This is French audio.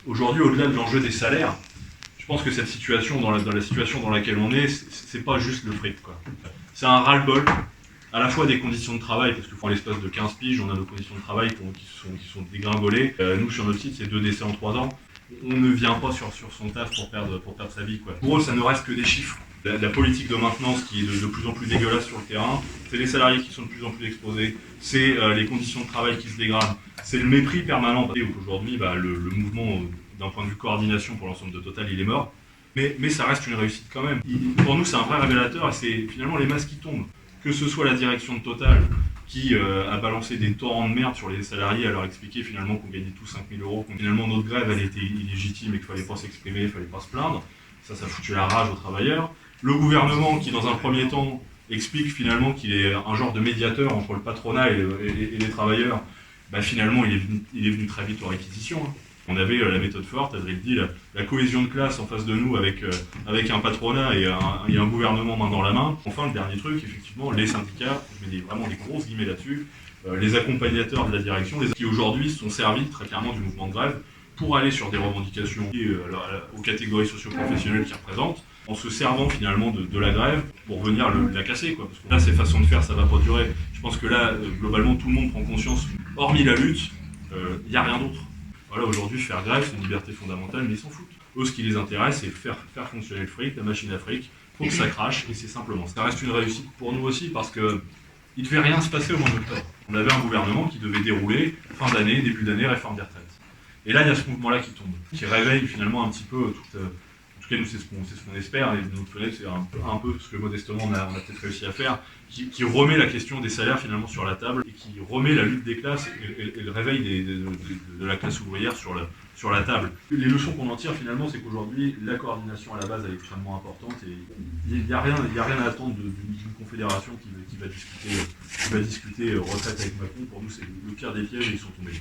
Aujourd'hui, au-delà de l'enjeu des salaires, je pense que cette situation, dans la situation dans laquelle on est, c'est pas juste le fric, quoi. C'est un ras-le-bol, à la fois des conditions de travail, parce que pour l'espace de 15 piges, on a nos conditions de travail qui sont dégringolées. Nous, sur notre site, c'est 2 décès en 3 ans. On ne vient pas sur son taf pour perdre sa vie, quoi. Pour eux, ça ne reste que des chiffres. La politique de maintenance qui est de plus en plus dégueulasse sur le terrain, c'est les salariés qui sont de plus en plus exposés, c'est les conditions de travail qui se dégradent, c'est le mépris permanent. Et aujourd'hui, le mouvement, d'un point de vue coordination pour l'ensemble de Total, il est mort. Mais ça reste une réussite quand même. Pour nous, c'est un vrai révélateur et c'est finalement les masses qui tombent. Que ce soit la direction de Total qui a balancé des torrents de merde sur les salariés à leur expliquer finalement qu'on gagnait tous 5 000 euros, que finalement notre grève elle était illégitime et qu'il fallait pas s'exprimer, il fallait pas se plaindre. Ça foutu la rage aux travailleurs. Le gouvernement qui, dans un premier temps, explique finalement qu'il est un genre de médiateur entre le patronat et les travailleurs, finalement il est venu très vite aux réquisitions. On avait la méthode forte, Adrien dit, la cohésion de classe en face de nous avec un patronat et un gouvernement main dans la main. Enfin, le dernier truc, effectivement, les syndicats, je mets vraiment des grosses guillemets là-dessus, les accompagnateurs de la direction, qui aujourd'hui sont servis très clairement du mouvement de grève pour aller sur des revendications aux catégories socio-professionnelles qu'ils représentent, en se servant finalement de la grève pour venir la casser, quoi. Parce que là, ces façons de faire, ça va pas durer. Je pense que là, globalement, tout le monde prend conscience, hormis la lutte, il n'y a rien d'autre. Voilà, aujourd'hui, faire grève, c'est une liberté fondamentale, mais ils s'en foutent. Eux, ce qui les intéresse, c'est faire fonctionner le fric, la machine à fric, pour que ça crache, et c'est simplement. Ça reste une réussite pour nous aussi, parce que il ne devait rien se passer au mois d'octobre. On avait un gouvernement qui devait dérouler, fin d'année, début d'année, réforme des retraites. Et là, il y a ce mouvement-là qui tombe, qui réveille finalement un petit peu en tout cas, nous, c'est ce qu'on espère, et de notre fenêtre, c'est un peu ce que modestement on a peut-être réussi à faire, qui remet la question des salaires finalement sur la table, et qui remet la lutte des classes et le réveil de la classe ouvrière sur la table. Les leçons qu'on en tire finalement, c'est qu'aujourd'hui, la coordination à la base elle est extrêmement importante, et il n'y a rien à attendre d'une confédération qui va discuter retraite avec Macron. Pour nous, c'est le pire des pièges, et ils sont tombés.